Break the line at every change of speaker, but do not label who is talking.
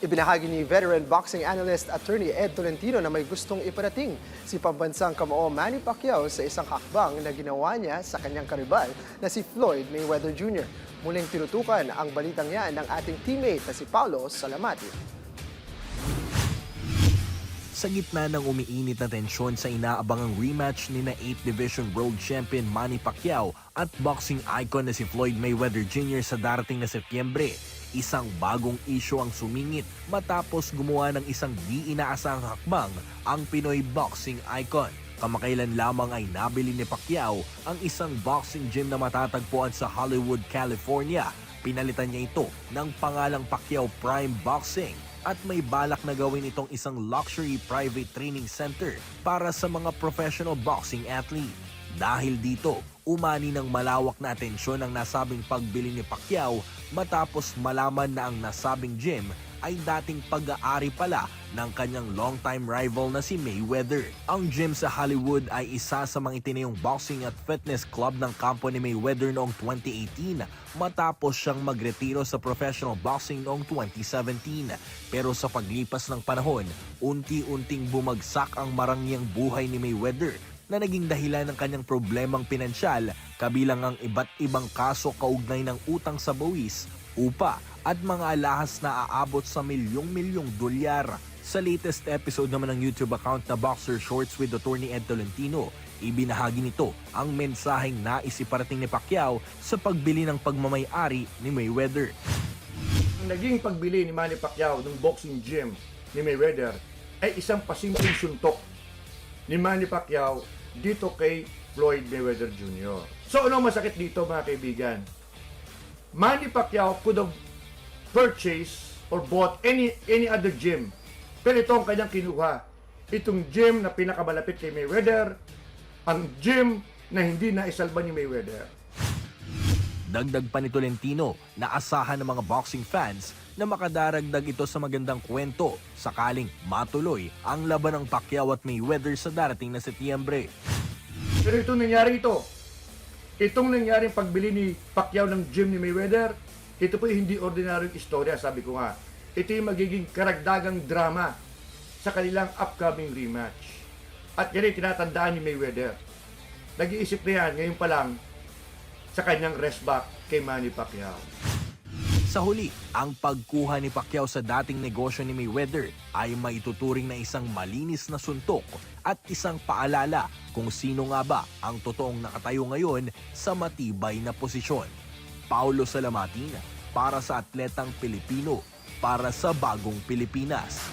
Ibinahagi ni veteran boxing analyst attorney Ed Tolentino na may gustong iparating si pambansang kamao Manny Pacquiao sa isang hakbang na ginawa niya sa kanyang karibal na si Floyd Mayweather Jr. Muling tinutukan ang balitang yan ng ating teammate na si Paulo Salamati.
Sa gitna ng umiinit na tensyon sa inaabangang rematch ni na 8th Division World Champion Manny Pacquiao at boxing icon na si Floyd Mayweather Jr. sa darating na Setyembre, isang bagong isyu ang sumingit matapos gumawa ng isang di inaasahang hakbang ang Pinoy boxing icon. Kamakailan lamang ay nabili ni Pacquiao ang isang boxing gym na matatagpuan sa Hollywood, California. Pinalitan niya ito ng pangalang Pacquiao Prime Boxing at may balak na gawin itong isang luxury private training center para sa mga professional boxing athlete. Dahil dito, umani ng malawak na atensyon ang nasabing pagbili ni Pacquiao matapos malaman na ang nasabing gym ay dating pag-aari pala ng kanyang longtime rival na si Mayweather. Ang gym sa Hollywood ay isa sa mga itinayong boxing at fitness club ng kampo ni Mayweather noong 2018 matapos siyang magretiro sa professional boxing noong 2017. Pero sa paglipas ng panahon, unti-unting bumagsak ang marangyang buhay ni Mayweather na naging dahilan ng kanyang problemang pinansyal, kabilang ang iba't ibang kaso kaugnay ng utang sa buwis, upa at mga alahas na aabot sa milyong-milyong dolyar. Sa latest episode naman ng YouTube account na Boxer Shorts with Attorney Ed Tolentino, ibinahagi nito ang mensaheng nais iparating ni Pacquiao sa pagbili ng pagmamay-ari ni Mayweather.
Ang naging pagbili ni Manny Pacquiao ng boxing gym ni Mayweather ay isang pasimpleng suntok ni Manny Pacquiao dito kay Floyd Mayweather Jr. So ano masakit dito mga kaibigan? Manny Pacquiao could have purchased or bought any other gym. Pero ito ang kanyang kinuha. Itong gym na pinakamalapit kay Mayweather, ang gym na hindi naisalba ni Mayweather.
Dagdag pa ni Tolentino na asahan ng mga boxing fans na makadaragdag ito sa magandang kwento sakaling matuloy ang laban ng Pacquiao at Mayweather sa darating na Setyembre.
Pero itong nangyari ito. Itong nangyaring pagbili ni Pacquiao ng gym ni Mayweather, ito po hindi ordinaryong istorya, sabi ko nga. Ito yung magiging karagdagang drama sa kanilang upcoming rematch. At yan ay tinatandaan ni Mayweather. Nag-iisip na yan ngayon pa lang sa kanyang rest back kay Manny Pacquiao.
Sa huli, ang pagkuha ni Pacquiao sa dating negosyo ni Mayweather ay maituturing na isang malinis na suntok at isang paalala kung sino nga ba ang totoong nakatayo ngayon sa matibay na posisyon. Paulo Salamatin para sa Atletang Pilipino, para sa Bagong Pilipinas.